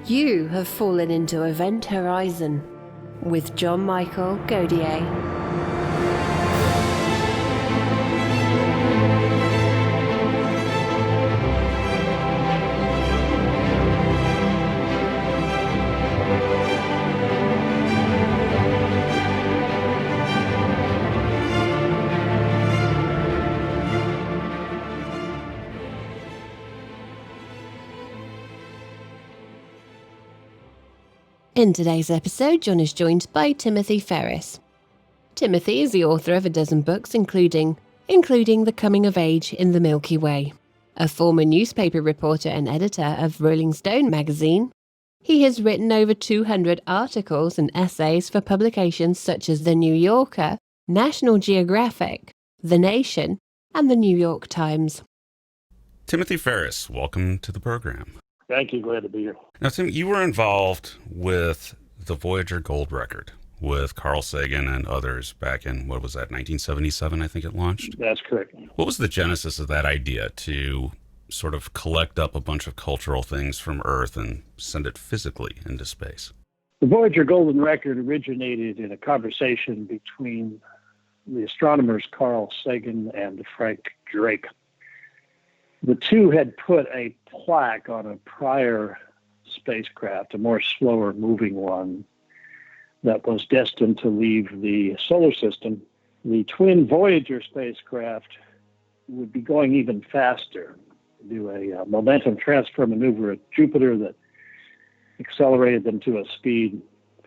You have fallen into Event Horizon with John Michael Godier. In today's episode, John is joined by Timothy Ferris. Timothy is the author of a dozen books, including The Coming of Age in the Milky Way, a former newspaper reporter and editor of Rolling Stone magazine. He has written over 200 articles and essays for publications such as The New Yorker, National Geographic, The Nation, and The New York Times. Timothy Ferris, welcome to the program. Thank you. Glad to be here. Now, Tim, you were involved with the Voyager Gold Record with Carl Sagan and others back in, 1977, I think it launched? That's correct. What was the genesis of that idea to sort of collect up a bunch of cultural things from Earth and send it physically into space? The Voyager Golden Record originated in a conversation between the astronomers Carl Sagan and Frank Drake. The two had put a plaque on a prior spacecraft, a more slower moving one, that was destined to leave the solar system. The twin Voyager spacecraft would be going even faster, do a momentum transfer maneuver at Jupiter that accelerated them to a speed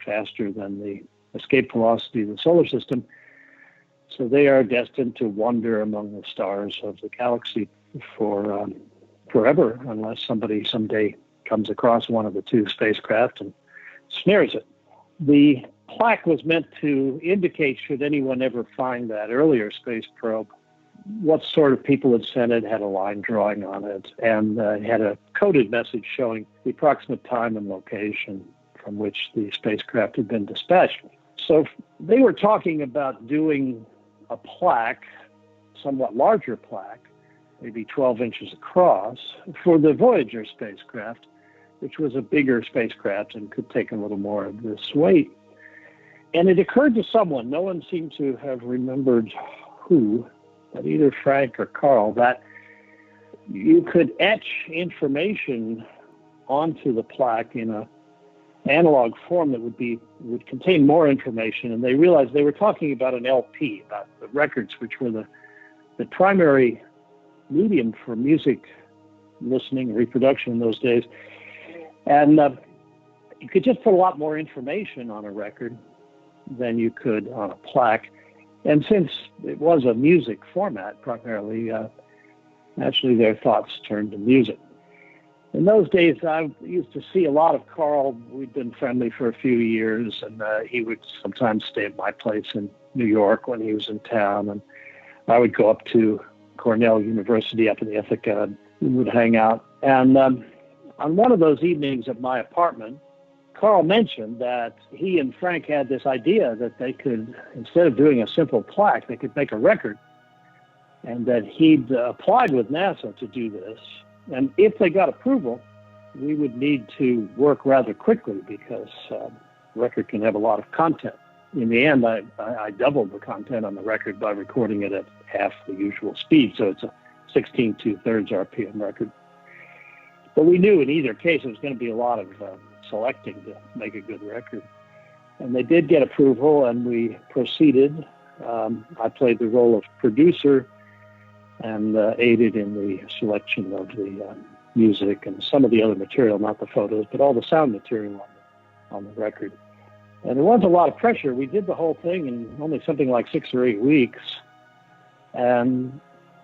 faster than the escape velocity of the solar system. So they are destined to wander among the stars of the galaxy for forever, unless somebody someday comes across one of the two spacecraft and snares it. The plaque was meant to indicate, should anyone ever find that earlier space probe, what sort of people had sent it, had a line drawing on it, and had a coded message showing the approximate time and location from which the spacecraft had been dispatched. So they were talking about doing a plaque, somewhat larger plaque, maybe 12 inches across, for the Voyager spacecraft, which was a bigger spacecraft and could take a little more of this weight. And it occurred to someone, no one seemed to have remembered who, but either Frank or Carl, that you could etch information onto the plaque in an analog form that would contain more information. And they realized they were talking about an LP, about the records, which were the primary medium for music listening and reproduction in those days. And you could just put a lot more information on a record than you could on a plaque. And since it was a music format primarily, naturally their thoughts turned to music. In those days, I used to see a lot of Carl. We'd been friendly for a few years, and he would sometimes stay at my place in New York when he was in town. And I would go up to Cornell University up in Ithaca, and we would hang out. And on one of those evenings at my apartment, Carl mentioned that he and Frank had this idea that they could, instead of doing a simple plaque, they could make a record, and that he'd applied with NASA to do this. And if they got approval, we would need to work rather quickly because the record can have a lot of content. In the end, I doubled the content on the record by recording it at half the usual speed, so it's a 16 2/3 RPM record. But we knew in either case it was going to be a lot of selecting to make a good record. And they did get approval, and we proceeded. I played the role of producer and aided in the selection of the music and some of the other material, not the photos, but all the sound material on the record. And there wasn't a lot of pressure. We did the whole thing in only something like 6 or 8 weeks. And,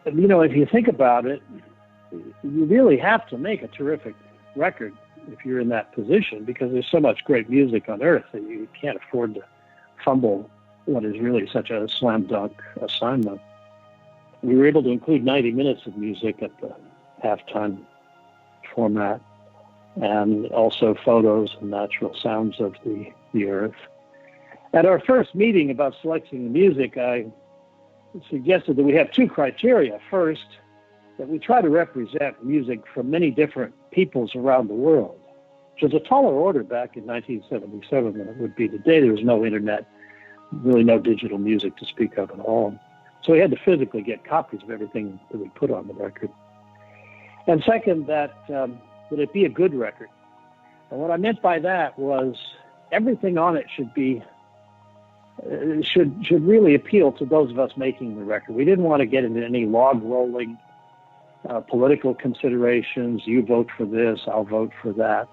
you know, if you think about it, you really have to make a terrific record if you're in that position, because there's so much great music on Earth that you can't afford to fumble what is really such a slam dunk assignment. We were able to include 90 minutes of music at the halftime format, and also photos and natural sounds of the Earth. At our first meeting about selecting the music, I suggested that we have two criteria. First, that we try to represent music from many different peoples around the world. which was a taller order back in 1977 than it would be today. There was no internet, really no digital music to speak of at all. So we had to physically get copies of everything that we put on the record. And second, that it be a good record. And what I meant by that was everything on it should really appeal to those of us making the record. We didn't want to get into any log rolling political considerations. You vote for this, I'll vote for that.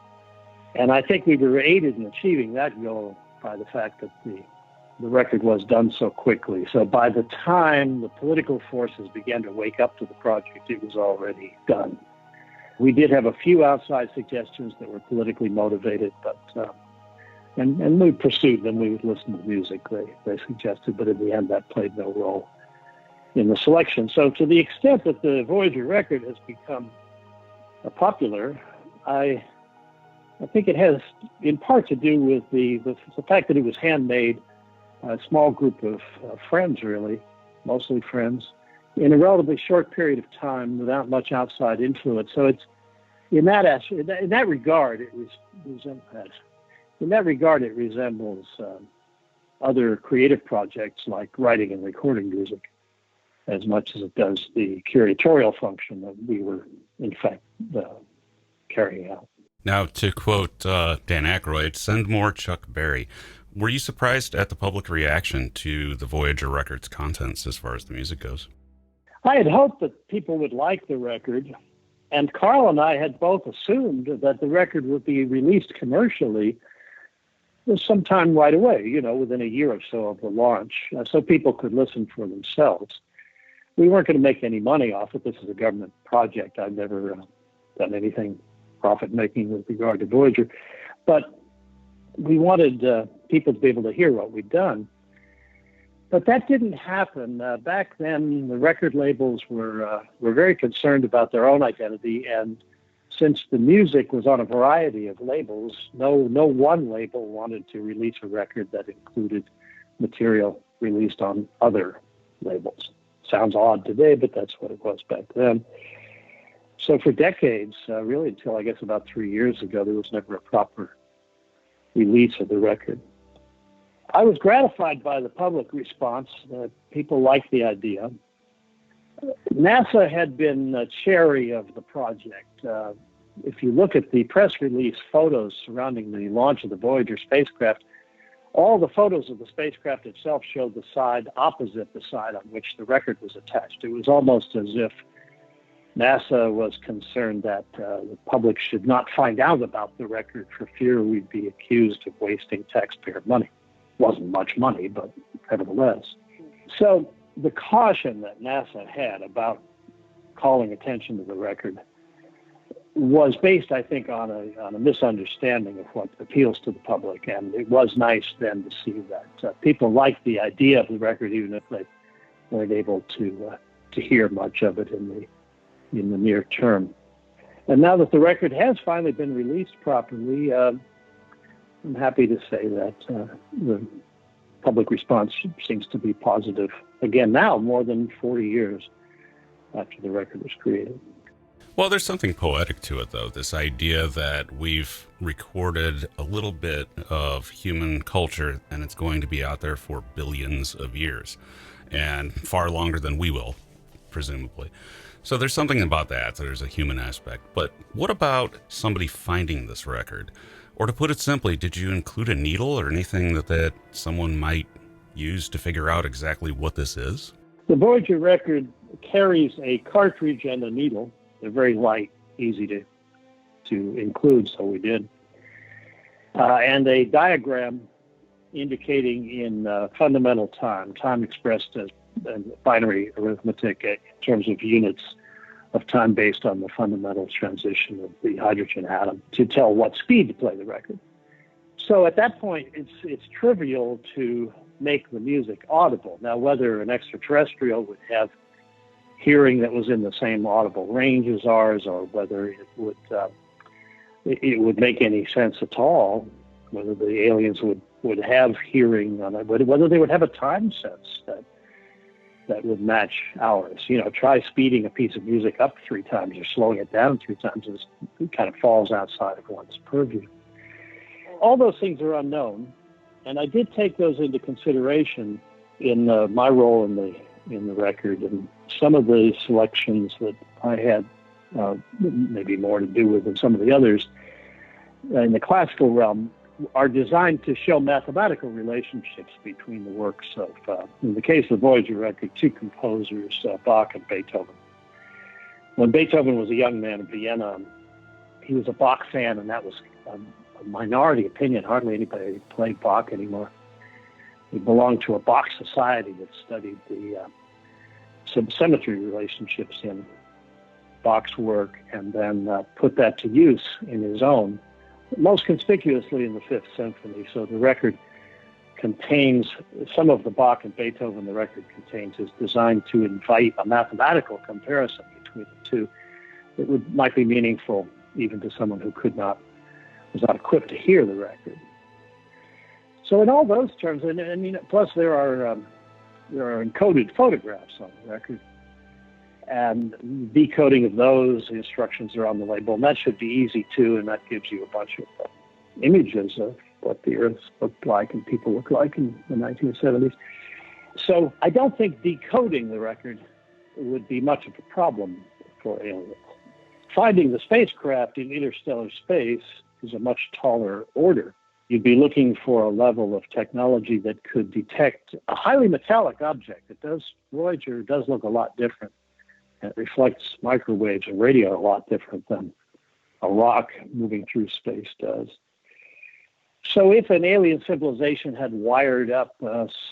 And I think we were aided in achieving that goal by the fact that the record was done so quickly. So by the time the political forces began to wake up to the project, it was already done. We did have a few outside suggestions that were politically motivated, but and we pursued them. We would listen to music they suggested, but in the end, that played no role in the selection. So to the extent that the Voyager record has become popular, I think it has in part to do with the fact that it was handmade by a small group of friends, really, mostly friends, in a relatively short period of time without much outside influence. So it's in that regard, it resembles other creative projects like writing and recording music as much as it does the curatorial function that we were, in fact, carrying out. Now, to quote Dan Aykroyd, send more Chuck Berry. Were you surprised at the public reaction to the Voyager record's contents as far as the music goes? I had hoped that people would like the record, and Carl and I had both assumed that the record would be released commercially sometime right away, within a year or so of the launch, so people could listen for themselves. We weren't going to make any money off it. This is a government project. I've never done anything profit-making with regard to Voyager, but we wanted people to be able to hear what we'd done. But that didn't happen. Back then, the record labels were very concerned about their own identity, and since the music was on a variety of labels, no one label wanted to release a record that included material released on other labels. Sounds odd today, but that's what it was back then. So for decades, really until I guess about 3 years ago, there was never a proper release of the record. I was gratified by the public response. People liked the idea. NASA had been chary of the project. If you look at the press release photos surrounding the launch of the Voyager spacecraft, all the photos of the spacecraft itself showed the side opposite the side on which the record was attached. It was almost as if NASA was concerned that the public should not find out about the record for fear we'd be accused of wasting taxpayer money. Wasn't much money, but nevertheless. So the caution that NASA had about calling attention to the record was based, I think, on a misunderstanding of what appeals to the public. And it was nice then to see that people liked the idea of the record, even if they weren't able to hear much of it in the near term. And now that the record has finally been released properly, I'm happy to say that the public response seems to be positive. Again, now more than 40 years after the record was created. Well, there's something poetic to it, though, this idea that we've recorded a little bit of human culture and it's going to be out there for billions of years and far longer than we will, presumably. So there's something about that. So there's a human aspect. But what about somebody finding this record? Or to put it simply, did you include a needle or anything that someone might use to figure out exactly what this is? The Voyager record carries a cartridge and a needle. They're very light, easy to include, so we did. And a diagram indicating in fundamental time expressed as binary arithmetic in terms of units of time based on the fundamental transition of the hydrogen atom to tell what speed to play the record. So at that point, it's trivial to make the music audible. Now, whether an extraterrestrial would have hearing that was in the same audible range as ours, or whether it would make any sense at all, whether the aliens would have hearing on it, whether they would have a time sense that that would match ours. Try speeding a piece of music up 3 times or slowing it down 3 times. It kind of falls outside of one's purview. All those things are unknown, and I did take those into consideration in my role in the record, and some of the selections that I had maybe more to do with than some of the others in the classical realm are designed to show mathematical relationships between the works of, in the case of the Voyager record, 2 composers, Bach and Beethoven. When Beethoven was a young man in Vienna, he was a Bach fan, and that was a minority opinion. Hardly anybody played Bach anymore. He belonged to a Bach society that studied the symmetry relationships in Bach's work, and then put that to use in his own, most conspicuously in the Fifth Symphony. So the record contains some of the Bach and Beethoven the record contains is designed to invite a mathematical comparison between the two that might be meaningful even to someone who was not equipped to hear the record. So in all those terms, and plus there are encoded photographs on the record, and decoding of those instructions are on the label, and that should be easy too, and that gives you a bunch of images of what the Earth looked like and people looked like in the 1970s. So I don't think decoding the record would be much of a problem for aliens. Finding the spacecraft in interstellar space is a much taller order. You'd be looking for a level of technology that could detect a highly metallic object. Voyager does look a lot different. It reflects microwaves and radio a lot different than a rock moving through space does. So if an alien civilization had wired up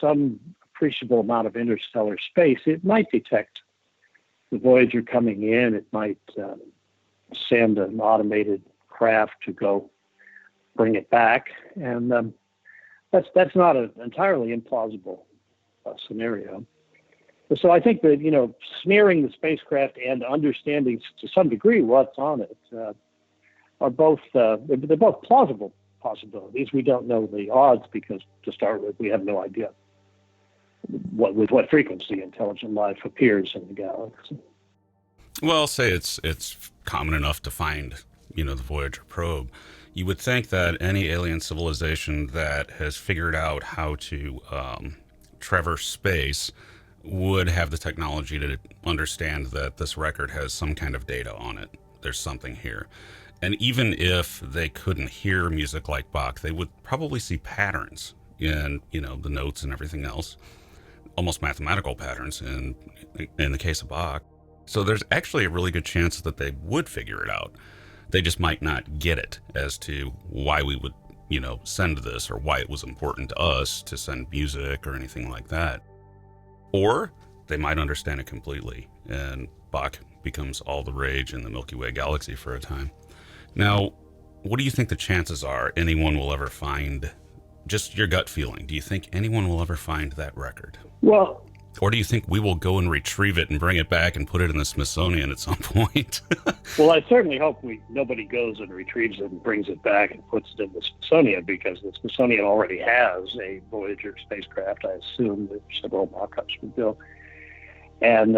some appreciable amount of interstellar space, it might detect the Voyager coming in. It might send an automated craft to go bring it back. And that's not an entirely implausible scenario. So I think that, smearing the spacecraft and understanding to some degree what's on it are both, they're both plausible possibilities. We don't know the odds because, to start with, we have no idea with what frequency intelligent life appears in the galaxy. Well, say it's common enough to find, the Voyager probe. You would think that any alien civilization that has figured out how to traverse space would have the technology to understand that this record has some kind of data on it. There's something here. And even if they couldn't hear music like Bach, they would probably see patterns in, the notes and everything else, almost mathematical patterns in the case of Bach. So there's actually a really good chance that they would figure it out. They just might not get it as to why we would, send this, or why it was important to us to send music or anything like that. Or they might understand it completely, and Bach becomes all the rage in the Milky Way galaxy for a time. Now, what do you think the chances are anyone will ever find, just your gut feeling, do you think anyone will ever find that record? Well, or do you think we will go and retrieve it and bring it back and put it in the Smithsonian at some point? Well, I certainly hope nobody goes and retrieves it and brings it back and puts it in the Smithsonian, because the Smithsonian already has a Voyager spacecraft. I assume that several mock-ups were built. And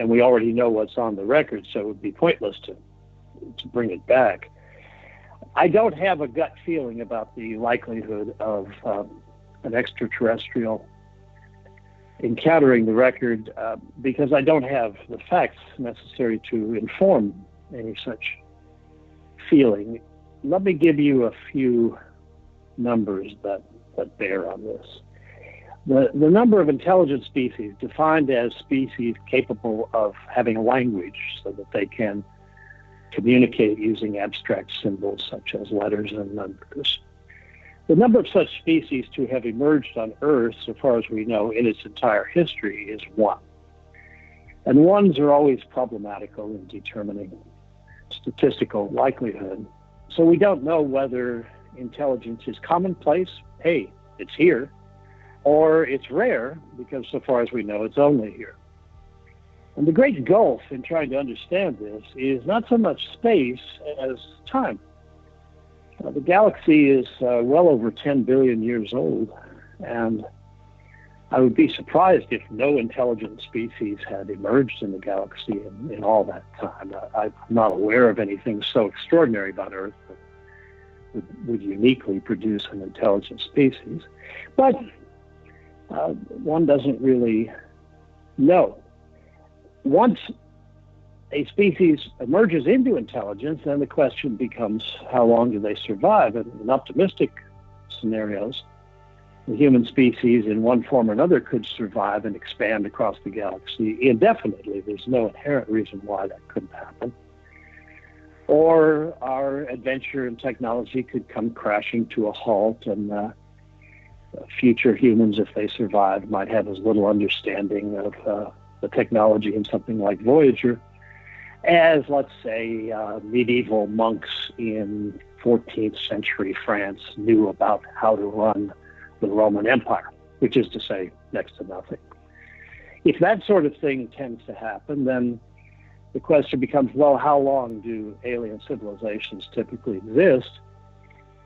we already know what's on the record, so it would be pointless to bring it back. I don't have a gut feeling about the likelihood of an extraterrestrial encountering the record because I don't have the facts necessary to inform any such feeling. Let me give you a few numbers that bear on this. The number of intelligent species, defined as species capable of having a language so that they can communicate using abstract symbols such as letters and numbers. The number of such species to have emerged on Earth, so far as we know, in its entire history is 1. And 1s are always problematical in determining statistical likelihood. So we don't know whether intelligence is commonplace, hey, it's here, or it's rare, because so far as we know, it's only here. And the great gulf in trying to understand this is not so much space as time. The galaxy is well over 10 billion years old, and I would be surprised if no intelligent species had emerged in the galaxy in all that time. I'm not aware of anything so extraordinary about Earth that would uniquely produce an intelligent species. But one doesn't really know. Once a species emerges into intelligence, then the question becomes, how long do they survive? And in optimistic scenarios, the human species in one form or another could survive and expand across the galaxy indefinitely. There's no inherent reason why that couldn't happen. Or our adventure and technology could come crashing to a halt, and future humans, if they survived, might have as little understanding of the technology in something like Voyager as, let's say, medieval monks in 14th century France knew about how to run the Roman Empire, which is to say, next to nothing. If that sort of thing tends to happen, then the question becomes, well, how long do alien civilizations typically exist?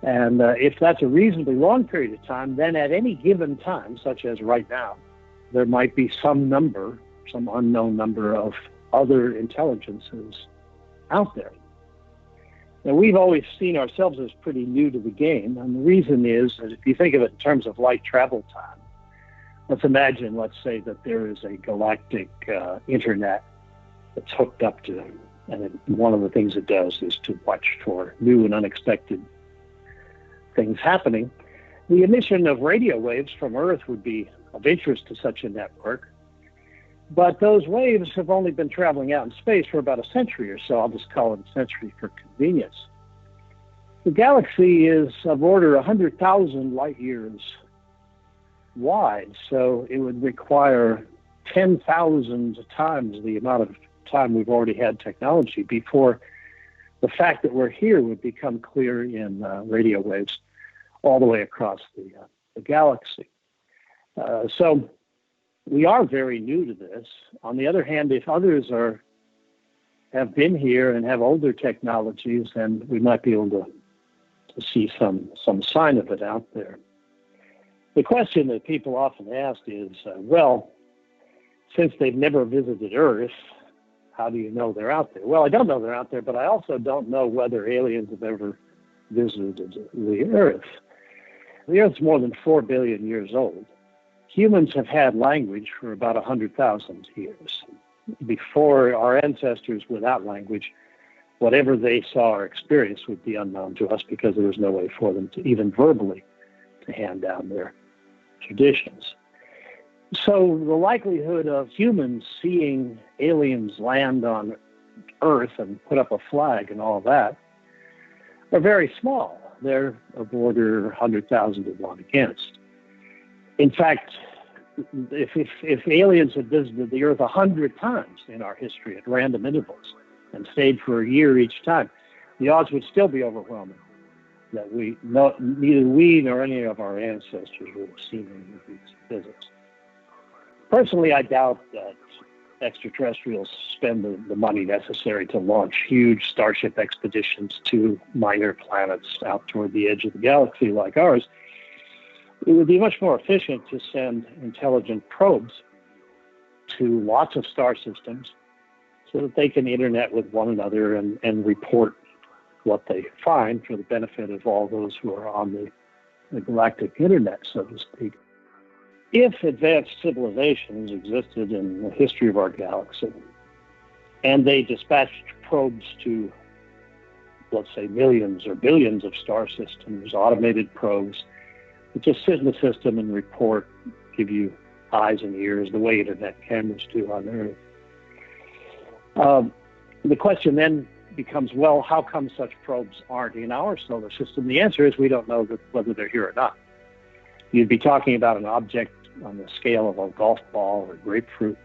And if that's a reasonably long period of time, then at any given time, such as right now, there might be some unknown number of other intelligences out there. Now, we've always seen ourselves as pretty new to the game, and the reason is that if you think of it in terms of light travel time, let's say that there is a galactic internet that's hooked up to them, and one of the things it does is to watch for new and unexpected things happening. The emission of radio waves from Earth would be of interest to such a network, but those waves have only been traveling out in space for about a century or so. I'll just call it a century for convenience. The galaxy is of order 100,000 light years wide, so it would require 10,000 times the amount of time we've already had technology before the fact that we're here would become clear in radio waves all the way across the galaxy. So we are very new to this. On the other hand, if others have been here and have older technologies, then we might be able to see some sign of it out there. The question that people often ask is, well, since they've never visited Earth, how do you know they're out there? Well, I don't know they're out there, but I also don't know whether aliens have ever visited the Earth. The Earth's more than 4 billion years old. Humans have had language for about 100,000 years. Before our ancestors without language, whatever they saw or experienced would be unknown to us because there was no way for them to even verbally to hand down their traditions. So the likelihood of humans seeing aliens land on Earth and put up a flag and all that are very small. They're of order 100,000 to 1 against. In fact, if aliens had visited the Earth 100 times in our history at random intervals and stayed for a year each time, the odds would still be overwhelming that neither we nor any of our ancestors would have seen any of these visits. Personally, I doubt that extraterrestrials spend the money necessary to launch huge starship expeditions to minor planets out toward the edge of the galaxy like ours. It would be much more efficient to send intelligent probes to lots of star systems so that they can internet with one another and report what they find for the benefit of all those who are on the galactic internet, so to speak. If advanced civilizations existed in the history of our galaxy, and they dispatched probes to, let's say, millions or billions of star systems, automated probes, that just sit in the system and report, give you eyes and ears, the way internet cameras do on Earth. The question then becomes, well, how come such probes aren't in our solar system? The answer is we don't know whether they're here or not. You'd be talking about an object on the scale of a golf ball or grapefruit,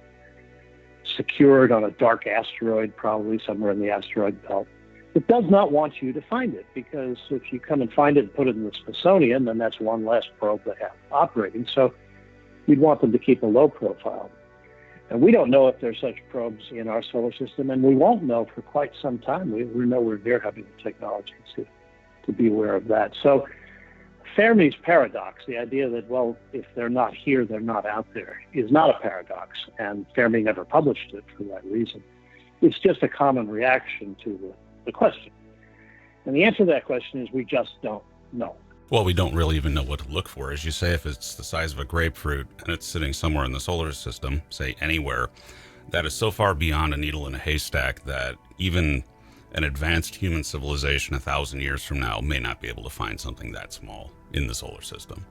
secured on a dark asteroid, probably somewhere in the asteroid belt. It does not want you to find it, because if you come and find it and put it in the Smithsonian, then that's one less probe they have operating. So you'd want them to keep a low profile. And we don't know if there's such probes in our solar system, and we won't know for quite some time. We're nowhere near having the technology to be aware of that. So Fermi's paradox, the idea that, well, if they're not here, they're not out there, is not a paradox, and Fermi never published it for that reason. It's just a common reaction to the question. And the answer to that question is we just don't know. Well, we don't really even know what to look for. As you say, if it's the size of a grapefruit and it's sitting somewhere in the solar system, say anywhere, that is so far beyond a needle in a haystack that even an advanced human civilization 1,000 years from now may not be able to find something that small in the solar system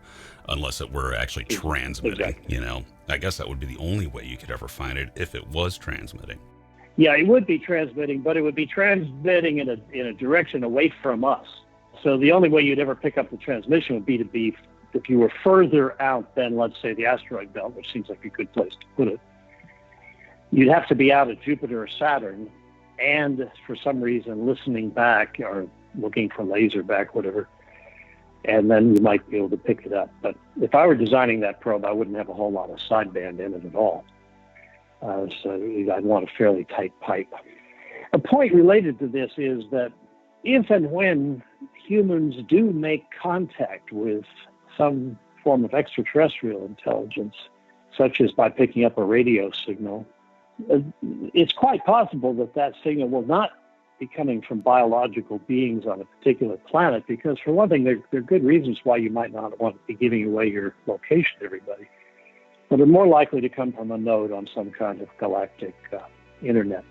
unless it were actually transmitting. Exactly. I guess that would be the only way you could ever find it, if it was transmitting. Yeah, it would be transmitting, but it would be transmitting in a direction away from us. So the only way you'd ever pick up the transmission would be if you were further out than, let's say, the asteroid belt, which seems like a good place to put it. You'd have to be out at Jupiter or Saturn, and for some reason listening back or looking for laser back, whatever, and then you might be able to pick it up. But if I were designing that probe, I wouldn't have a whole lot of sideband in it at all. So I'd want a fairly tight pipe. A point related to this is that if and when humans do make contact with some form of extraterrestrial intelligence, such as by picking up a radio signal, it's quite possible that that signal will not be coming from biological beings on a particular planet, because for one thing, there are good reasons why you might not want to be giving away your location to everybody. But they're more likely to come from a node on some kind of galactic internet.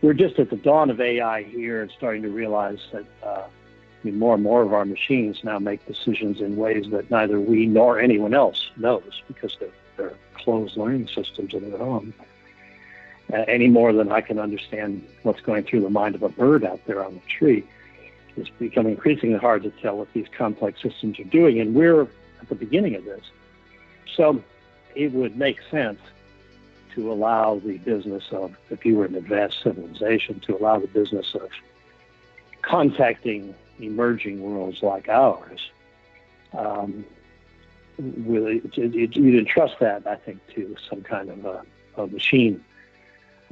We're just at the dawn of AI here and starting to realize that more and more of our machines now make decisions in ways that neither we nor anyone else knows, because they're closed learning systems of their own. Any more than I can understand what's going through the mind of a bird out there on the tree. It's becoming increasingly hard to tell what these complex systems are doing, and we're at the beginning of this. So it would make sense to allow the business of, if you were an advanced civilization, to allow the business of contacting emerging worlds like ours. You'd entrust that, I think, to some kind of a machine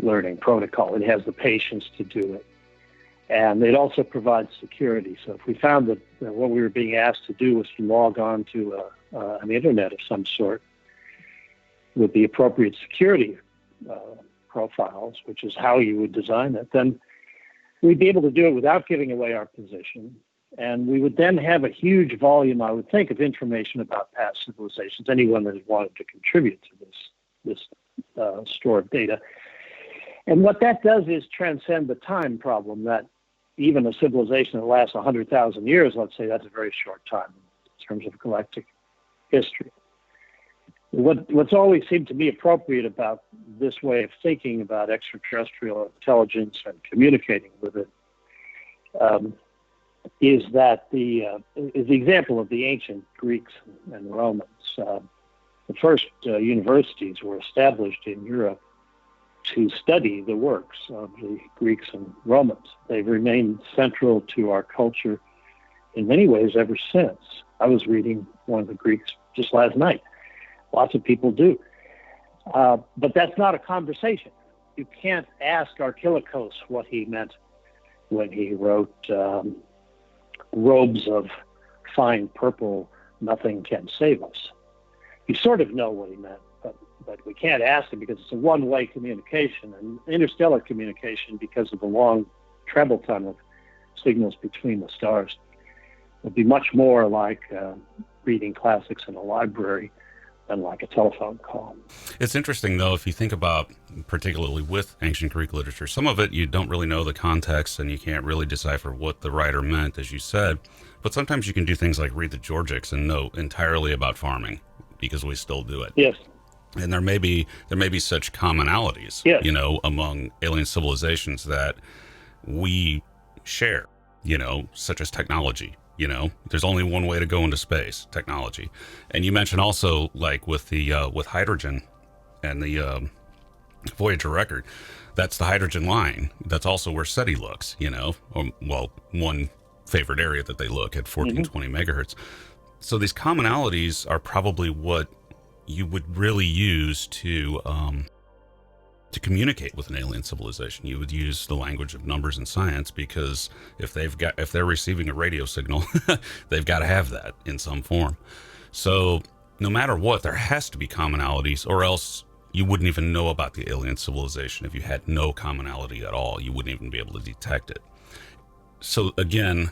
learning protocol. It has the patience to do it. And it also provides security. So if we found that what we were being asked to do was to log on to an internet of some sort with the appropriate security profiles, which is how you would design it, then we'd be able to do it without giving away our position. And we would then have a huge volume, I would think, of information about past civilizations, anyone that wanted to contribute to this store of data. And what that does is transcend the time problem that even a civilization that lasts 100,000 years, let's say, that's a very short time in terms of galactic history. What's always seemed to be appropriate about this way of thinking about extraterrestrial intelligence and communicating with it is that the example of the ancient Greeks and Romans. The first universities were established in Europe to study the works of the Greeks and Romans. They've remained central to our culture in many ways ever since. I was reading one of the Greeks just last night. Lots of people do. But that's not a conversation. You can't ask Archilochos what he meant when he wrote robes of fine purple, nothing can save us. You sort of know what he meant, but we can't ask him because it's a one-way communication. And interstellar communication, because of the long travel time of signals between the stars, would be much more like reading classics in a library than like a telephone call. It's interesting, though, if you think about, particularly with ancient Greek literature, some of it you don't really know the context and you can't really decipher what the writer meant, as you said. But sometimes you can do things like read the Georgics and know entirely about farming, because we still do it. Yes. And there may be such commonalities, yes, among alien civilizations that we share, such as technology. There's only one way to go into space, technology. And you mentioned also, like with the with hydrogen and the Voyager record, that's the hydrogen line. That's also where SETI looks, one favorite area that they look at 1420 megahertz. So these commonalities are probably what you would really use to to communicate with an alien civilization. You would use the language of numbers and science, because if they're receiving a radio signal, they've got to have that in some form. So no matter what, there has to be commonalities, or else you wouldn't even know about the alien civilization. If you had no commonality at all, you wouldn't even be able to detect it. So again,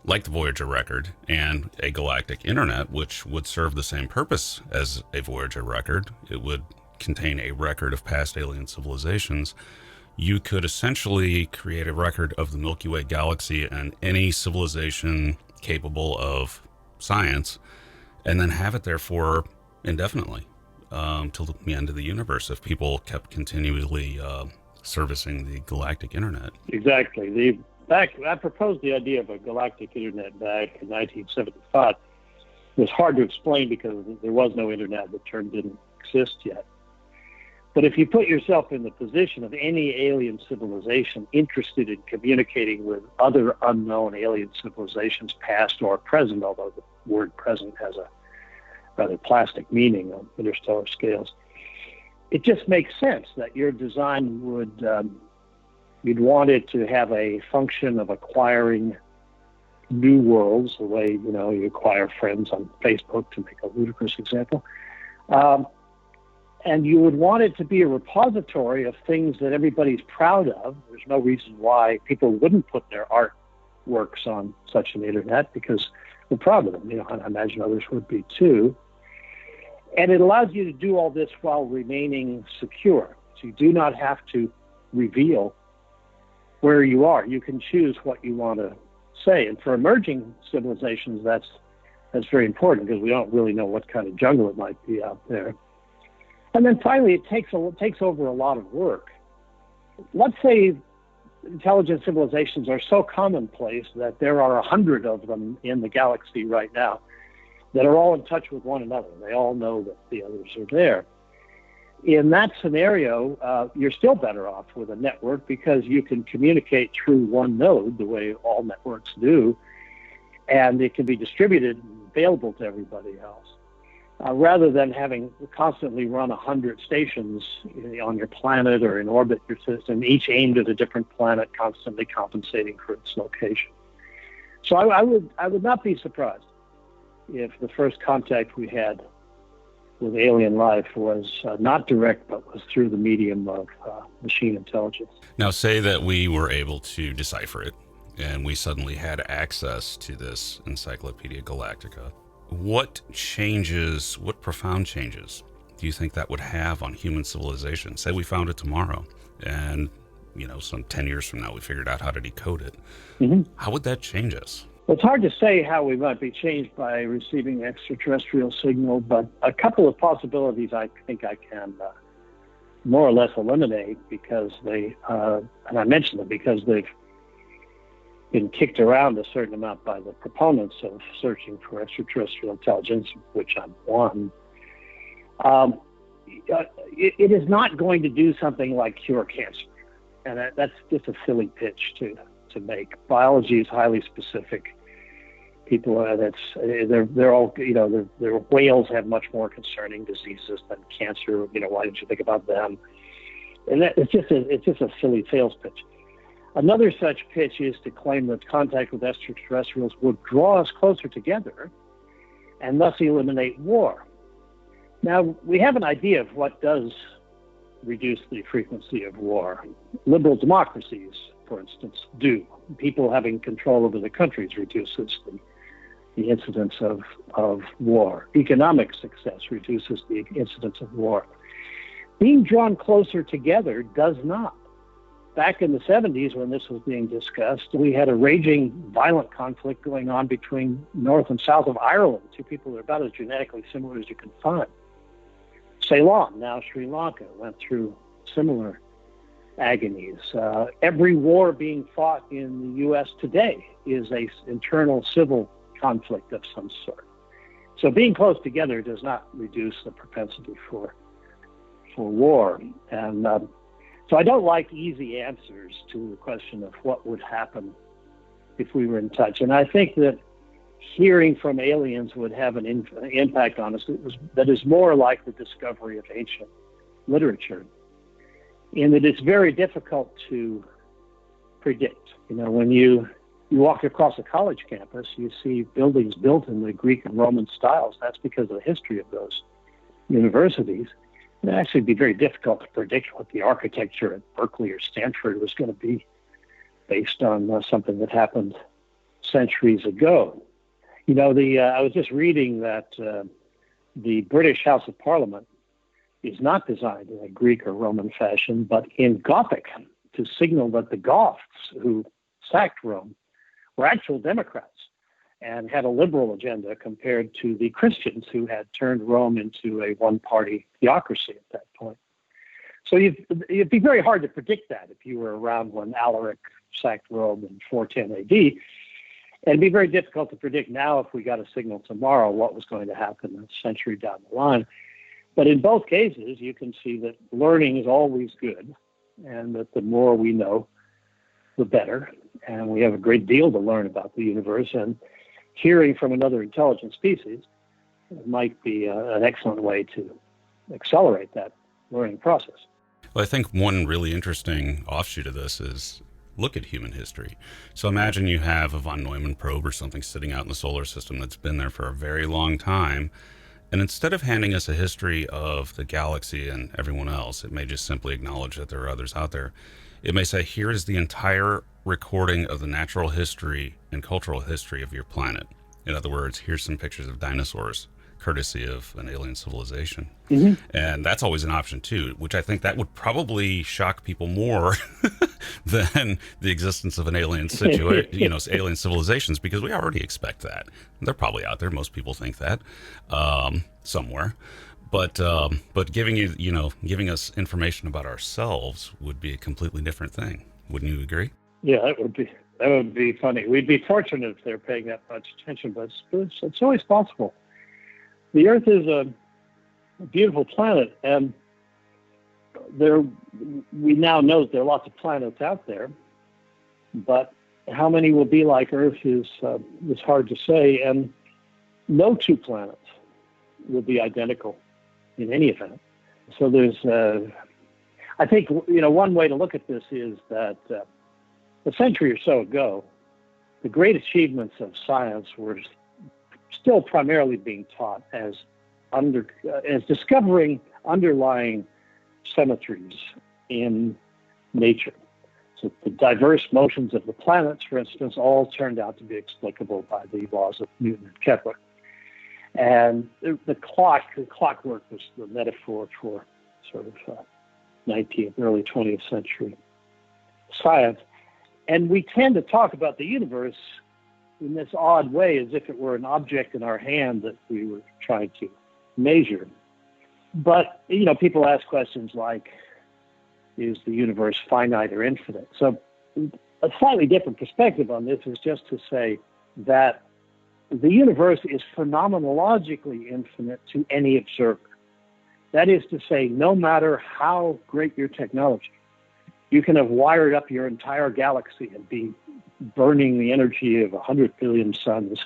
like the Voyager record and a galactic internet, which would serve the same purpose as a Voyager record, it would contain a record of past alien civilizations. You could essentially create a record of the Milky Way galaxy and any civilization capable of science, and then have it there for indefinitely, till the end of the universe, if people kept continually servicing the galactic internet. Exactly. I proposed the idea of a galactic internet back in 1975. It was hard to explain because there was no internet. The term didn't exist yet. But if you put yourself in the position of any alien civilization interested in communicating with other unknown alien civilizations, past or present, although the word present has a rather plastic meaning on interstellar scales, it just makes sense that your design would... you'd want it to have a function of acquiring new worlds, the way, you acquire friends on Facebook, to make a ludicrous example. And you would want it to be a repository of things that everybody's proud of. There's no reason why people wouldn't put their artworks on such an internet, because we're proud of them. I imagine others would be too. And it allows you to do all this while remaining secure. So you do not have to reveal where you are. You can choose what you want to say. And for emerging civilizations, that's very important, because we don't really know what kind of jungle it might be out there. And then finally, it takes over a lot of work. Let's say intelligent civilizations are so commonplace that there are 100 of them in the galaxy right now that are all in touch with one another. They all know that the others are there. In that scenario, you're still better off with a network, because you can communicate through one node the way all networks do, and it can be distributed and available to everybody else, rather than having to constantly run 100 stations on your planet or in orbit your system, each aimed at a different planet, constantly compensating for its location. So I would not be surprised if the first contact we had with alien life was not direct, but was through the medium of machine intelligence. Now, say that we were able to decipher it, and we suddenly had access to this Encyclopedia Galactica. What profound changes do you think that would have on human civilization? Say we found it tomorrow, and some 10 years from now we figured out how to decode it. Mm-hmm. How would that change us? Well, it's hard to say how we might be changed by receiving extraterrestrial signal, but a couple of possibilities I think I can more or less eliminate, because and I mention them because they've been kicked around a certain amount by the proponents of searching for extraterrestrial intelligence, which I'm one. It is not going to do something like cure cancer, and that's just a silly pitch to make. Biology is highly specific. People they're all, their whales have much more concerning diseases than cancer. Why didn't you think about them? And it's just a silly sales pitch. Another such pitch is to claim that contact with extraterrestrials would draw us closer together and thus eliminate war. Now, we have an idea of what does reduce the frequency of war. Liberal democracies, for instance, do. People having control over the countries reduces the incidence of war. Economic success reduces the incidence of war. Being drawn closer together does not. Back in the 70s, when this was being discussed, we had a raging, violent conflict going on between North and South of Ireland, two people that are about as genetically similar as you can find. Ceylon, now Sri Lanka, went through similar agonies. Every war being fought in the U.S. today is an internal civil conflict of some sort. So being close together does not reduce the propensity for war. And so I don't like easy answers to the question of what would happen if we were in touch. And I think that hearing from aliens would have an impact on us that is more like the discovery of ancient literature. in that it's very difficult to predict. When you walk across a college campus, you see buildings built in the Greek and Roman styles. That's because of the history of those universities. It'd actually be very difficult to predict what the architecture at Berkeley or Stanford was going to be based on something that happened centuries ago. I was just reading that the British House of Parliament is not designed in a Greek or Roman fashion, but in Gothic, to signal that the Goths who sacked Rome were actual Democrats and had a liberal agenda compared to the Christians who had turned Rome into a one-party theocracy at that point. So it'd be very hard to predict that if you were around when Alaric sacked Rome in 410 AD. And it'd be very difficult to predict now if we got a signal tomorrow what was going to happen a century down the line. But in both cases, you can see that learning is always good, and that the more we know, the better. And we have a great deal to learn about the universe, and hearing from another intelligent species might be an excellent way to accelerate that learning process. Well, I think one really interesting offshoot of this is look at human history. So imagine you have a von Neumann probe or something sitting out in the solar system that's been there for a very long time. And instead of handing us a history of the galaxy and everyone else, it may just simply acknowledge that there are others out there. It may say, here is the entire recording of the natural history and cultural history of your planet. In other words, here's some pictures of dinosaurs, courtesy of an alien civilization. Mm-hmm. And that's always an option too, which I think that would probably shock people more than the existence of an alien alien civilizations, because we already expect that. They're probably out there. Most people think that somewhere. But giving us information about ourselves would be a completely different thing. Wouldn't you agree? Yeah, that would be funny. We'd be fortunate if they're paying that much attention, but it's always possible. The Earth is a beautiful planet, and we now know that there are lots of planets out there, but how many will be like Earth is hard to say, and no two planets will be identical in any event. So there's, I think, one way to look at this is that a century or so ago, the great achievements of science were still primarily being taught as discovering underlying symmetries in nature. So the diverse motions of the planets, for instance, all turned out to be explicable by the laws of Newton and Kepler. And the clockwork was the metaphor for sort of 19th, early 20th century science. And we tend to talk about the universe in this odd way as if it were an object in our hand that we were trying to measure. But, people ask questions like, is the universe finite or infinite? So a slightly different perspective on this is just to say that the universe is phenomenologically infinite to any observer. That is to say, no matter how great your technology, you can have wired up your entire galaxy and be burning the energy of 100 billion suns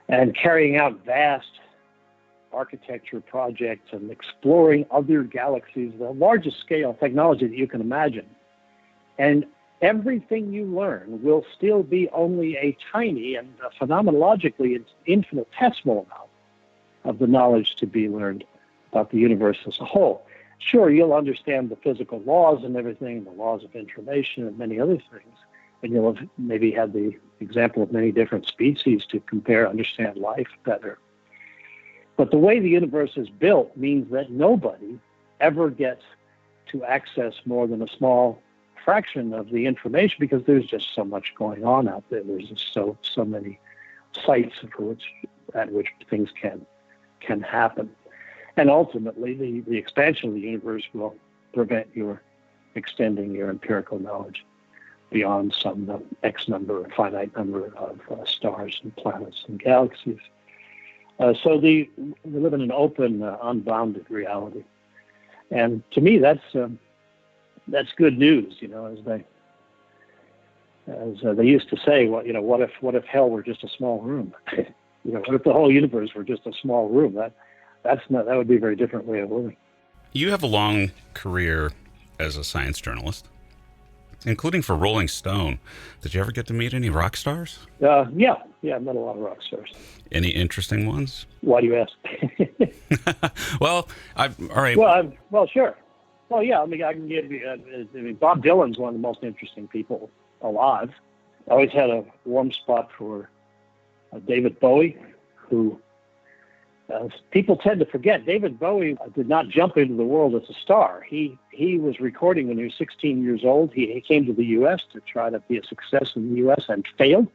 and carrying out vast architecture projects and exploring other galaxies, the largest scale technology that you can imagine. And everything you learn will still be only a tiny and phenomenologically infinitesimal amount of the knowledge to be learned about the universe as a whole. Sure, you'll understand the physical laws and everything, the laws of information and many other things, and you'll have maybe had the example of many different species to compare, understand life better. But the way the universe is built means that nobody ever gets to access more than a small fraction of the information, because there's just so much going on out there. There's just so many sites at which things can happen. And ultimately, the expansion of the universe will prevent your extending your empirical knowledge beyond some X number, a finite number of stars and planets and galaxies. So we live in an open, unbounded reality. And to me, that's good news, as they used to say, what if hell were just a small room? What if the whole universe were just a small room? That would be a very different way of living. You have a long career as a science journalist, including for Rolling Stone. Did you ever get to meet any rock stars? Yeah, I met a lot of rock stars. Any interesting ones? Why do you ask? Well, all right. Well, sure. Well, yeah, I can give you, Bob Dylan's one of the most interesting people alive. I always had a warm spot for David Bowie, who people tend to forget. David Bowie did not jump into the world as a star. He was recording when he was 16 years old. He came to the U.S. to try to be a success in the U.S. and failed.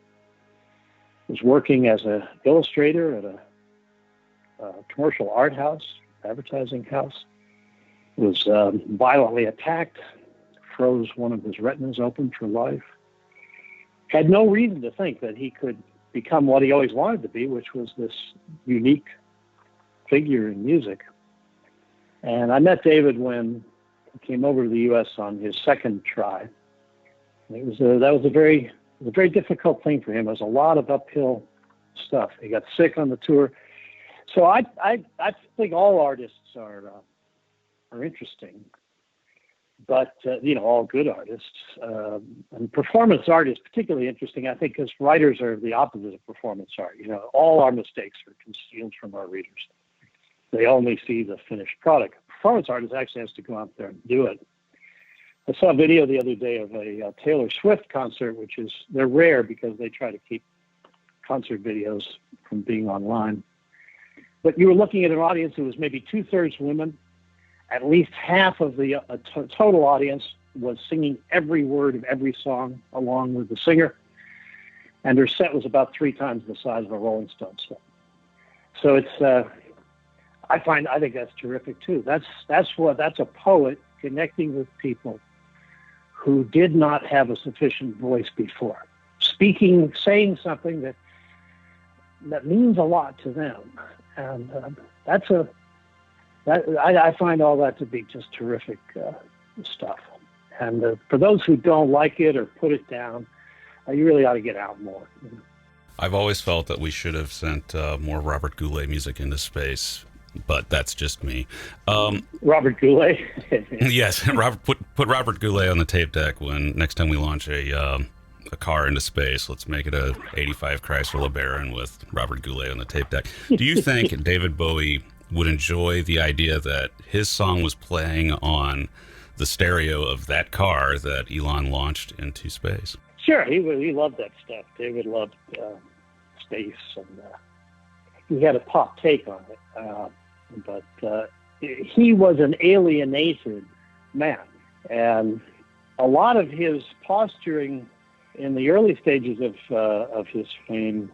Was working as an illustrator at a commercial art house, advertising house. Was violently attacked, froze one of his retinas open for life. Had no reason to think that he could become what he always wanted to be, which was this unique figure in music. And I met David when he came over to the U.S. on his second try. And that was a very difficult thing for him. It was a lot of uphill stuff. He got sick on the tour. So I think all artists are interesting, but all good artists, and performance art is particularly interesting, I think, because writers are the opposite of performance art. All our mistakes are concealed from our readers. They only see the finished product. Performance artist actually has to go out there and do it. I saw a video the other day of a Taylor Swift concert, they're rare because they try to keep concert videos from being online. But you were looking at an audience that was maybe 2/3 women. At least half of the total audience was singing every word of every song along with the singer. And her set was about 3 times the size of a Rolling Stones set. So I think that's terrific too. That's a poet connecting with people who did not have a sufficient voice before, saying something that means a lot to them. And I find all that to be just terrific stuff. And for those who don't like it or put it down, you really ought to get out more. I've always felt that we should have sent more Robert Goulet music into space, but that's just me. Robert Goulet? Yes, put Robert Goulet on the tape deck when next time we launch a car into space. Let's make it a 85 Chrysler LeBaron with Robert Goulet on the tape deck. Do you think David Bowie would enjoy the idea that his song was playing on the stereo of that car that Elon launched into space? Sure, he loved that stuff. David loved space, and he had a pop take on it. But he was an alienated man, and a lot of his posturing in the early stages of his fame,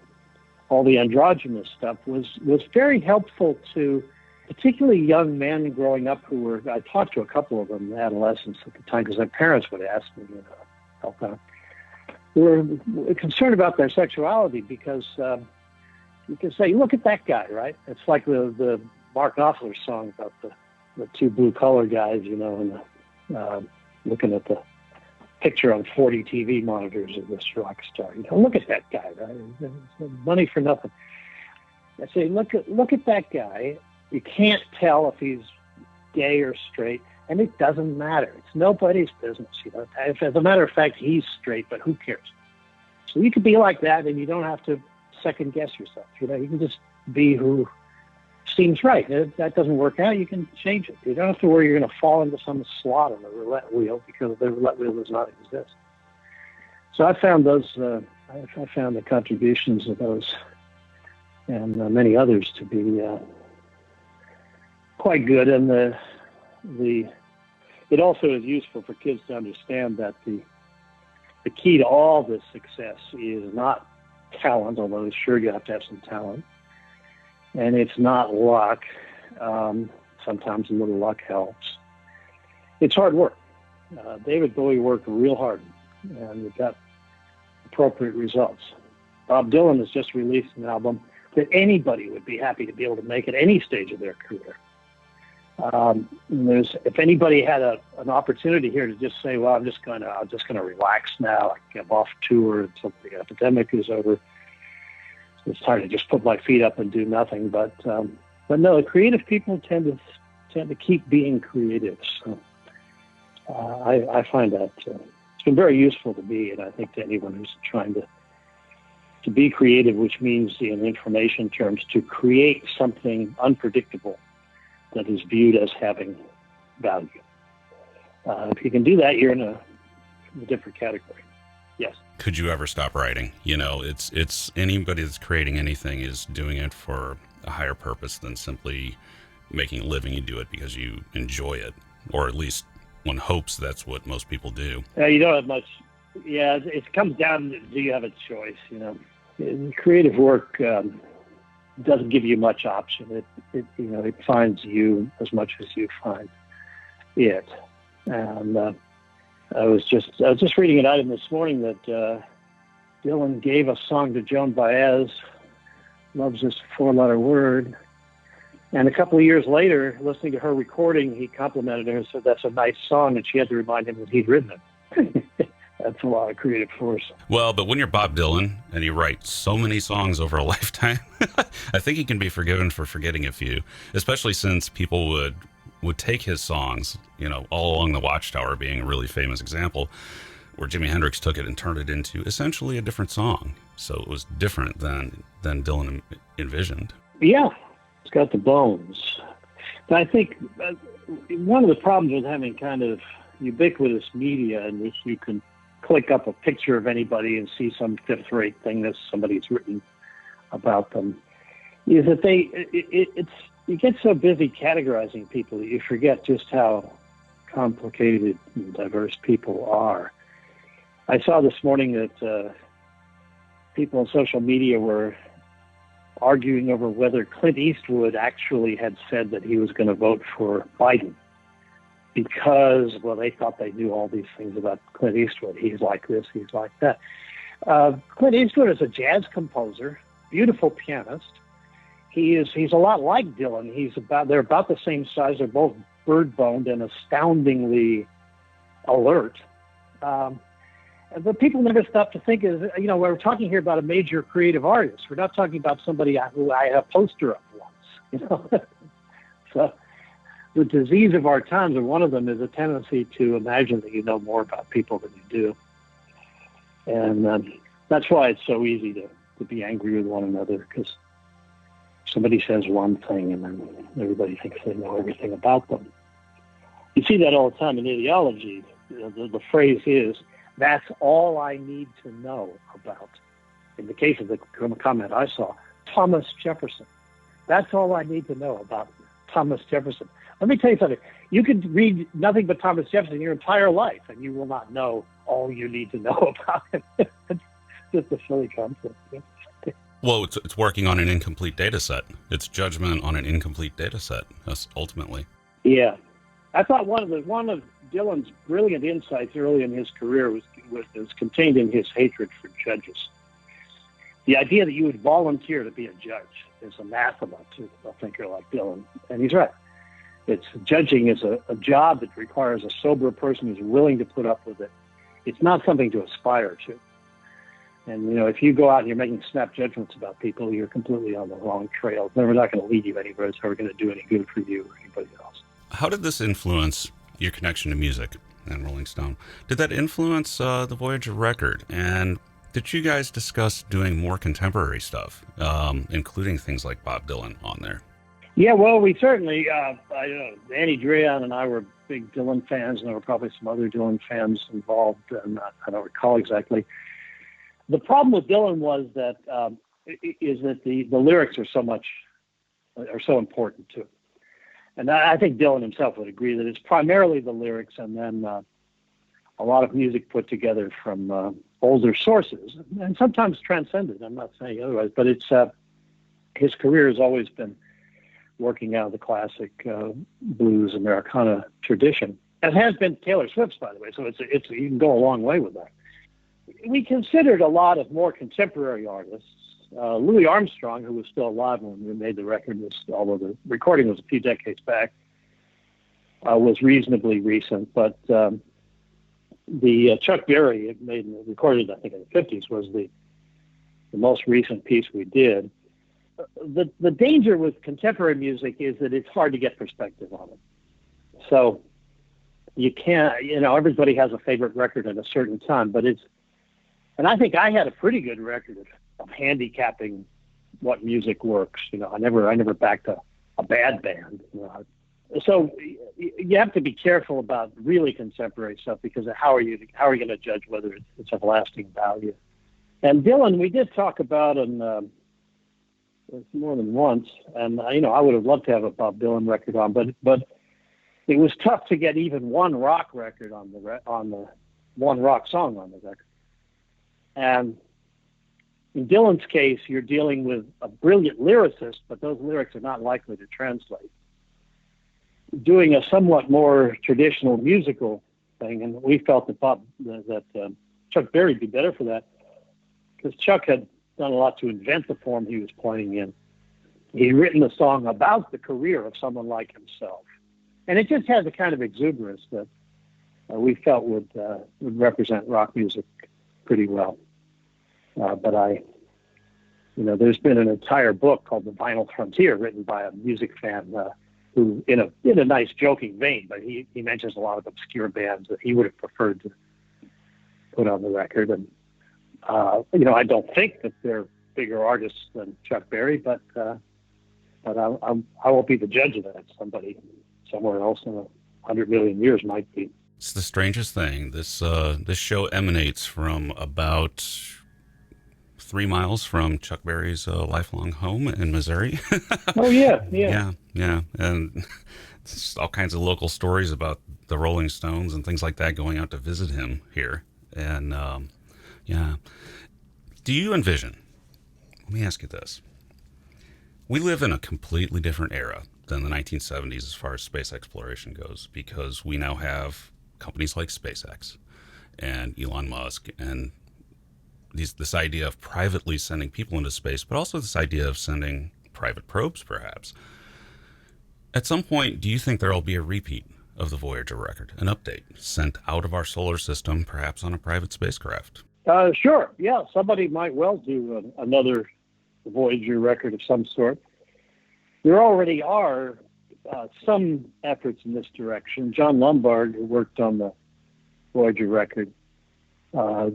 all the androgynous stuff, was very helpful to particularly young men growing up I talked to a couple of them, adolescents at the time, because their parents would ask me, help out. They were concerned about their sexuality because you can say, look at that guy, right? It's like the Mark Knopfler song about the 2 blue-collar guys, and looking at the picture on 40 TV monitors of this rock star. Look at that guy, right? Money for nothing. I say, look at that guy. You can't tell if he's gay or straight, and it doesn't matter. It's nobody's business. As a matter of fact, he's straight, but who cares? So you could be like that, and you don't have to second guess yourself. You can just be who seems right. If that doesn't work out, you can change it. You don't have to worry you're going to fall into some slot on the roulette wheel, because the roulette wheel does not exist. So I found I found the contributions of those and many others to be quite good. And it also is useful for kids to understand that the key to all this success is not talent, although sure you have to have some talent. And it's not luck. Sometimes a little luck helps. It's hard work. David Bowie worked real hard, and it got appropriate results. Bob Dylan has just released an album that anybody would be happy to be able to make at any stage of their career. If anybody had an opportunity here to just say, well, I'm just going to relax now. I'm off tour until the epidemic is over. It's time to just put my feet up and do nothing. But no, creative people tend to keep being creative. So I find that it's been very useful to me, and I think to anyone who's trying to be creative, which means in information terms to create something unpredictable that is viewed as having value. If you can do that, you're in a different category. Yes. Could you ever stop writing? You know, it's anybody that's creating anything is doing it for a higher purpose than simply making a living. You do it because you enjoy it, or at least one hopes that's what most people do. You don't have much. Yeah, it comes down to, do you have a choice? You know, creative work doesn't give you much option. It finds you as much as you find it. And I was just reading an item this morning that Dylan gave a song to Joan Baez, loves this four-letter word. And a couple of years later, listening to her recording, he complimented her and said, "That's a nice song," and she had to remind him that he'd written it. That's a lot of creative force. Well, but when you're Bob Dylan and you write so many songs over a lifetime, I think he can be forgiven for forgetting a few, especially since people would take his songs, you know, All Along the Watchtower being a really famous example, where Jimi Hendrix took it and turned it into essentially a different song. So it was different than Dylan envisioned. Yeah, it's got the bones. But I think one of the problems with having kind of ubiquitous media in which you can click up a picture of anybody and see some fifth-rate thing that somebody's written about them is that you get so busy categorizing people that you forget just how complicated and diverse people are. I saw this morning that people on social media were arguing over whether Clint Eastwood actually had said that he was going to vote for Biden because, well, they thought they knew all these things about Clint Eastwood. He's like this, he's like that. Clint Eastwood is a jazz composer, beautiful pianist. He's a lot like Dylan. They're about the same size. They're both bird-boned and astoundingly alert. But people never stop to think we're talking here about a major creative artist. We're not talking about somebody who I had a poster of once. So the disease of our times, and one of them is a tendency to imagine that you know more about people than you do. And that's why it's so easy to be angry with one another, because somebody says one thing and then everybody thinks they know everything about them. You see that all the time in ideology. The phrase is, "That's all I need to know about." In the case of the comment I saw, Thomas Jefferson. That's all I need to know about Thomas Jefferson. Let me tell you something. You could read nothing but Thomas Jefferson your entire life, and you will not know all you need to know about him. It's just a silly concept. Well, it's working on an incomplete data set. It's judgment on an incomplete data set, ultimately. Yeah. I thought one of Dylan's brilliant insights early in his career was contained in his hatred for judges. The idea that you would volunteer to be a judge is anathema to a thinker like Dylan, and he's right. Judging is a job that requires a sober person who's willing to put up with it. It's not something to aspire to. And, if you go out and you're making snap judgments about people, you're completely on the wrong trail. It's never not going to lead you anywhere. It's never going to do any good for you or anybody else. How did this influence your connection to music and Rolling Stone? Did that influence the Voyager record? And did you guys discuss doing more contemporary stuff, including things like Bob Dylan on there? Yeah, well, we certainly, Annie Dreon and I were big Dylan fans, and there were probably some other Dylan fans involved, and I don't recall exactly. The problem with Dylan was that the lyrics are so important to him. And I think Dylan himself would agree that it's primarily the lyrics and then a lot of music put together from older sources, and sometimes transcended. I'm not saying otherwise, but it's his career has always been working out of the classic blues Americana tradition. It has been Taylor Swift's, by the way, so it's you can go a long way with that. We considered a lot of more contemporary artists. Louis Armstrong, who was still alive when we made the record, although the recording was a few decades back, was reasonably recent. But the Chuck Berry recorded, I think, in the 50s, was the most recent piece we did. The danger with contemporary music is that it's hard to get perspective on it. So you can't, everybody has a favorite record at a certain time, and I think I had a pretty good record of handicapping what music works. I never backed a bad band. So you have to be careful about really contemporary stuff, because how are you going to judge whether it's of lasting value? And Dylan, we did talk about him more than once, and I would have loved to have a Bob Dylan record on, but it was tough to get even one rock record on the one rock song on the record. And in Dylan's case, you're dealing with a brilliant lyricist, but those lyrics are not likely to translate. Doing a somewhat more traditional musical thing, and we felt that Chuck Berry would be better for that, because Chuck had done a lot to invent the form he was playing in. He'd written a song about the career of someone like himself, and it just had the kind of exuberance that we felt would represent rock music pretty well. But there's been an entire book called The Vinyl Frontier, written by a music fan who, in a nice joking vein, but he mentions a lot of obscure bands that he would have preferred to put on the record. And I don't think that they're bigger artists than Chuck Berry, but I won't be the judge of that. Somebody somewhere else in 100 million years might be. It's the strangest thing. This show emanates from about 3 miles from Chuck Berry's lifelong home in Missouri. Oh, yeah. And just all kinds of local stories about the Rolling Stones and things like that going out to visit him here. And do you envision, let me ask you this. We live in a completely different era than the 1970s as far as space exploration goes, because we now have companies like SpaceX and Elon Musk and this idea of privately sending people into space, but also this idea of sending private probes, perhaps. At some point, do you think there will be a repeat of the Voyager record, an update sent out of our solar system, perhaps on a private spacecraft? Sure. Yeah, somebody might well do another Voyager record of some sort. There already are some efforts in this direction. John Lombard, who worked on the Voyager record,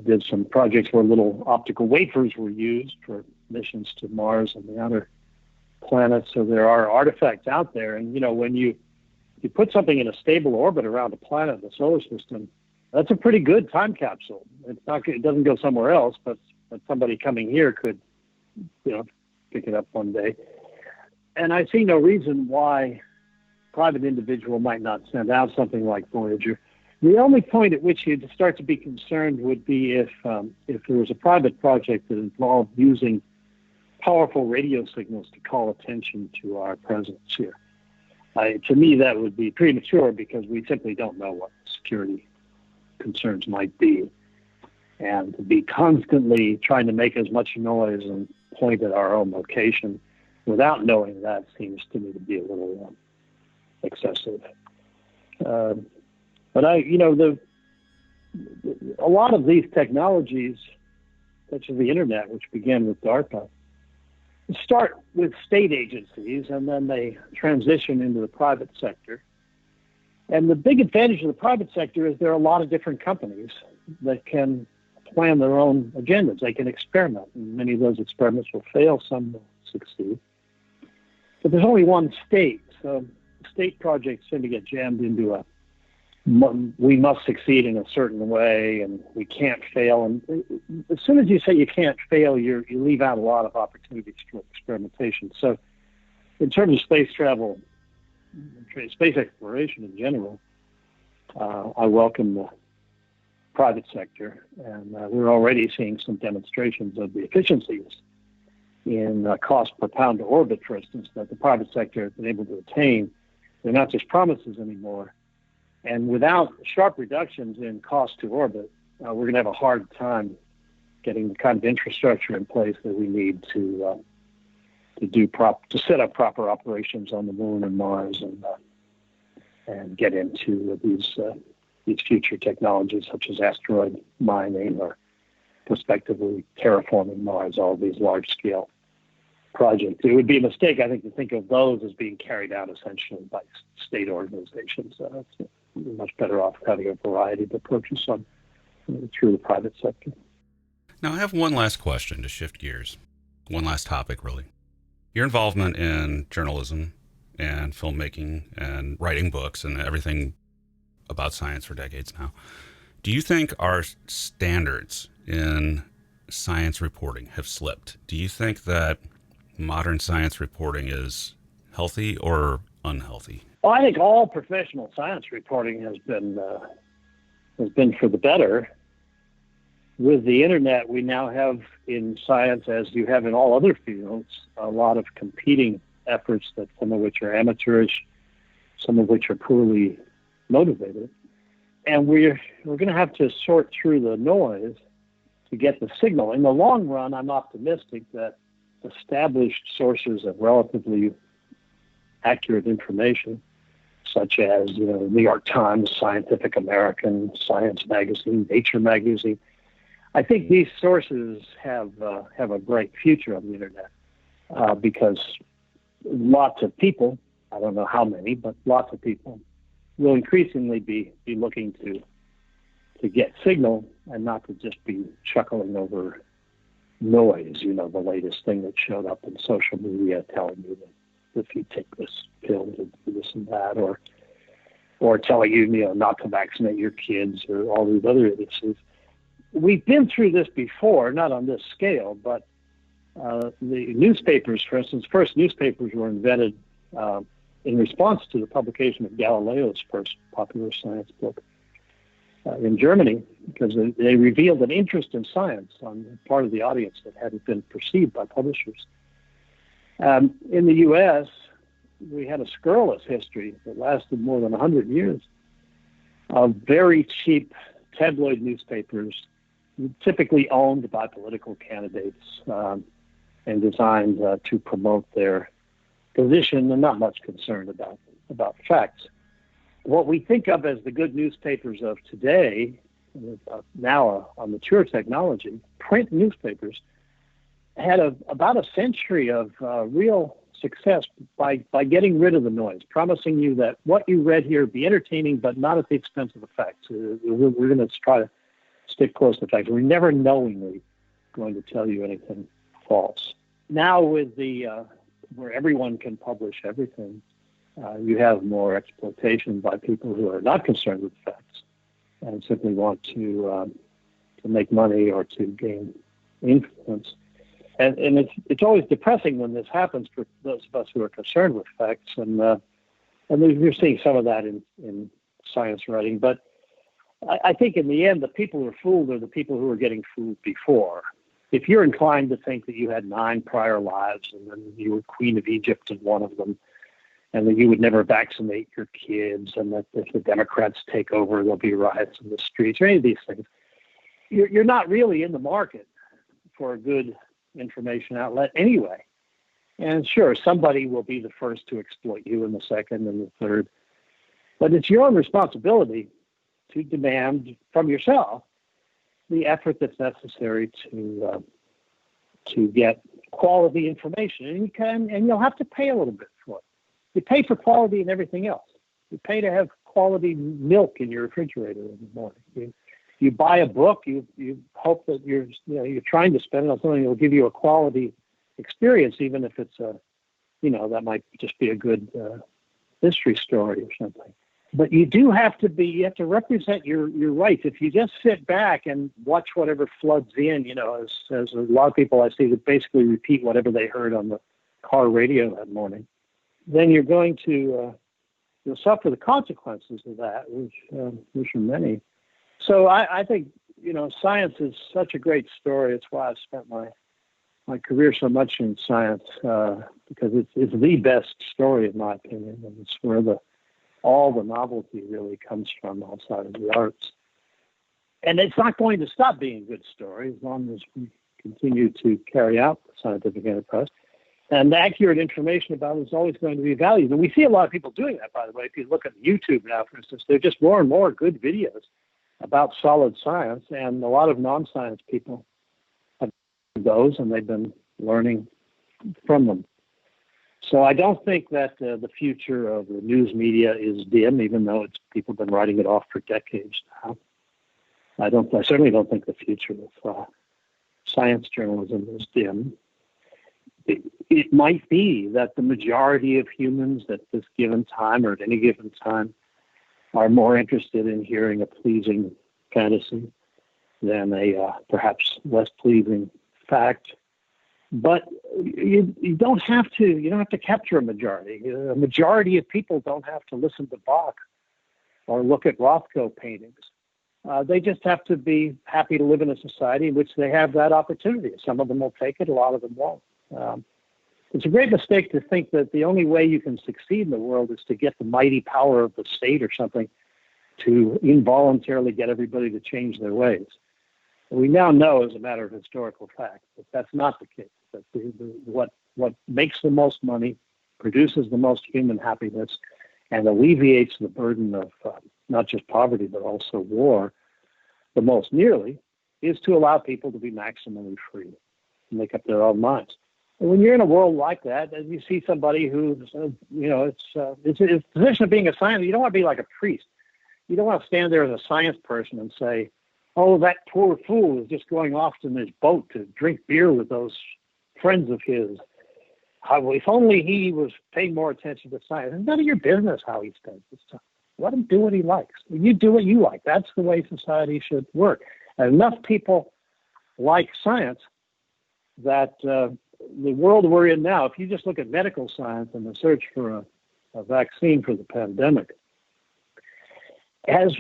did some projects where little optical wafers were used for missions to Mars and the outer planets. So there are artifacts out there. And, when you put something in a stable orbit around a planet in the solar system, that's a pretty good time capsule. It doesn't go somewhere else, but somebody coming here could, pick it up one day. And I see no reason why a private individual might not send out something like Voyager. The only point at which you'd start to be concerned would be if there was a private project that involved using powerful radio signals to call attention to our presence here. To me, that would be premature, because we simply don't know what security concerns might be. And to be constantly trying to make as much noise and point at our own location without knowing that seems to me to be a little excessive. But a lot of these technologies, such as the internet, which began with DARPA, start with state agencies, and then they transition into the private sector. And the big advantage of the private sector is there are a lot of different companies that can plan their own agendas. They can experiment, and many of those experiments will fail, some will succeed. But there's only one state, so state projects tend to get jammed into we must succeed in a certain way, and we can't fail. And as soon as you say you can't fail, you leave out a lot of opportunities for experimentation. So in terms of space travel, space exploration in general, I welcome the private sector, and we're already seeing some demonstrations of the efficiencies in cost per pound to orbit, for instance, that the private sector has been able to attain. They're not just promises anymore. And without sharp reductions in cost to orbit, we're going to have a hard time getting the kind of infrastructure in place that we need to set up proper operations on the Moon and Mars, and get into these future technologies such as asteroid mining or prospectively terraforming Mars. All these large-scale projects. It would be a mistake, I think, to think of those as being carried out essentially by state organizations. much better off having a variety of approaches through the private sector. Now, I have one last question to shift gears. One last topic, really. Your involvement in journalism and filmmaking and writing books and everything about science for decades now. Do you think our standards in science reporting have slipped? Do you think that modern science reporting is healthy or unhealthy? Well, I think all professional science reporting has been for the better. With the internet, we now have in science, as you have in all other fields, a lot of competing efforts, that some of which are amateurish, some of which are poorly motivated. And we're going to have to sort through the noise to get the signal. In the long run, I'm optimistic that established sources of relatively accurate information, such as New York Times, Scientific American, Science Magazine, Nature Magazine, I think these sources have a bright future on the internet because lots of people, I don't know how many, but lots of people will increasingly be looking to get signal and not to just be chuckling over noise, the latest thing that showed up in social media telling you that if you take this pill, you do this and that, or telling you, not to vaccinate your kids, or all these other issues. We've been through this before, not on this scale, but the newspapers, for instance, first newspapers were invented in response to the publication of Galileo's first popular science book in Germany, because they revealed an interest in science on the part of the audience that hadn't been perceived by publishers. In the U.S., we had a scurrilous history that lasted more than 100 years of very cheap tabloid newspapers, typically owned by political candidates and designed to promote their position and not much concerned about facts. What we think of as the good newspapers of today, now a mature technology, print newspapers, had about a century of real success by getting rid of the noise, promising you that what you read here would be entertaining, but not at the expense of the facts. We're going to try to stick close to the facts. We're never knowingly going to tell you anything false. Now with where everyone can publish everything, you have more exploitation by people who are not concerned with facts and simply want to make money or to gain influence. And it's always depressing when this happens for those of us who are concerned with facts. And you're seeing some of that in science writing. But I think in the end, the people who are fooled are the people who are getting fooled before. If you're inclined to think that you had 9 prior lives and then you were Queen of Egypt in one of them, and that you would never vaccinate your kids, and that if the Democrats take over, there'll be riots in the streets, or any of these things, you're not really in the market for a good information outlet anyway. And sure, somebody will be the first to exploit you, and the second, and the third. But it's your own responsibility to demand from yourself the effort that's necessary to get quality information, and you'll have to pay a little bit for it. You pay for quality and everything else. You pay to have quality milk in your refrigerator in the morning. You buy a book. You hope that you're trying to spend it on something that will give you a quality experience, even if it's that might just be a good history story or something. But you have to represent your rights. If you just sit back and watch whatever floods in, as a lot of people I see that basically repeat whatever they heard on the car radio that morning, then you're going to you'll suffer the consequences of that, which are many. So I think science is such a great story. It's why I've spent my career so much in science, because it's the best story in my opinion, and it's where all the novelty really comes from outside of the arts. And it's not going to stop being a good story as long as we continue to carry out the scientific enterprise. And accurate information about it is always going to be valued. And we see a lot of people doing that, by the way. If you look at YouTube now, for instance, there are just more and more good videos about solid science, and a lot of non-science people have those, and they've been learning from them. So I don't think that the future of the news media is dim, even though people have been writing it off for decades now. I certainly don't think the future of science journalism is dim. It might be that the majority of humans at this given time or at any given time are more interested in hearing a pleasing fantasy than a perhaps less pleasing fact. But you don't have to capture a majority. A majority of people don't have to listen to Bach or look at Rothko paintings. They just have to be happy to live in a society in which they have that opportunity. Some of them will take it, a lot of them won't. It's a great mistake to think that the only way you can succeed in the world is to get the mighty power of the state or something to involuntarily get everybody to change their ways. We now know, as a matter of historical fact, that that's not the case. That what makes the most money, produces the most human happiness, and alleviates the burden of not just poverty but also war the most nearly, is to allow people to be maximally free, make up their own minds. And when you're in a world like that, and you see somebody who's, it's the position of being a scientist, you don't want to be like a priest. You don't want to stand there as a science person and say, oh, that poor fool is just going off in his boat to drink beer with those friends of his. If only he was paying more attention to science. It's none of your business how he spends his time. Let him do what he likes. You do what you like. That's the way society should work. And enough people like science that the world we're in now, if you just look at medical science and the search for a vaccine for the pandemic, has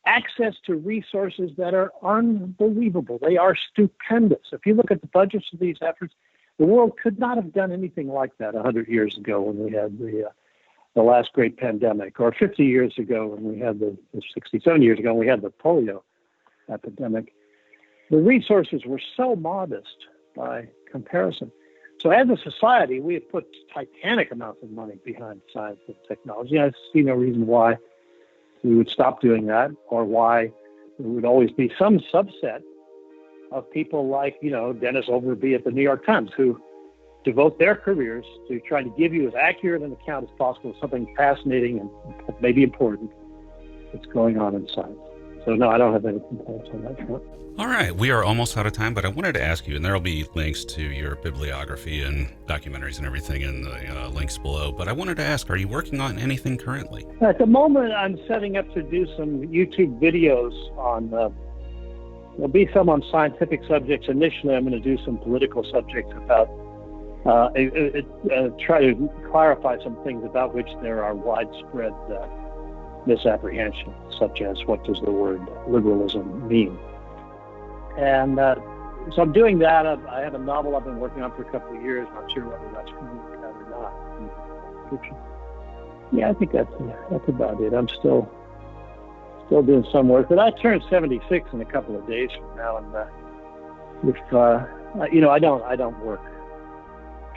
access to resources that are unbelievable. They are stupendous. If you look at the budgets of these efforts, the world could not have done anything like that 100 years ago when we had the last great pandemic, or 50 years ago when we had 67 years ago when we had the polio epidemic. The resources were so modest by comparison. So as a society, we have put titanic amounts of money behind science and technology. I see no reason why we would stop doing that, or why there would always be some subset of people like, Dennis Overby at the New York Times, who devote their careers to trying to give you as accurate an account as possible of something fascinating and maybe important that's going on in science. So no, I don't have any complaints on that front. All right, we are almost out of time, but I wanted to ask you, and there will be links to your bibliography and documentaries and everything in the links below, but I wanted to ask, are you working on anything currently? At the moment, I'm setting up to do some YouTube videos on, there'll be some on scientific subjects. Initially, I'm going to do some political subjects about, try to clarify some things about which there are widespread misapprehensions, such as what does the word liberalism mean? And so I'm doing that. I have a novel I've been working on for a couple of years. Not sure whether that's going to work out or not. Yeah, I think that's about it. I'm still doing some work, but I turn 76 in a couple of days from now, and I don't work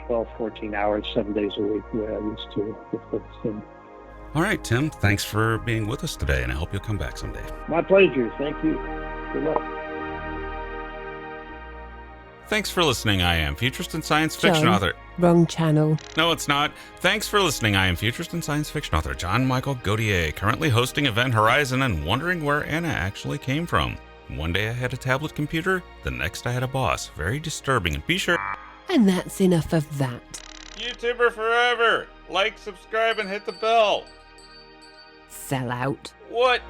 12, 14 hours, 7 days a week the way I used to with the thing. All right, Tim, thanks for being with us today, and I hope you'll come back someday. My pleasure. Thank you. Good luck. Thanks for listening. I am futurist and science fiction author. Wrong channel. No, it's not. Thanks for listening. I am futurist and science fiction author John Michael Godier, currently hosting Event Horizon and wondering where Anna actually came from. One day I had a tablet computer, the next I had a boss. Very disturbing. And be sure... And that's enough of that. YouTuber forever! Like, subscribe, and hit the bell! Sell out. What?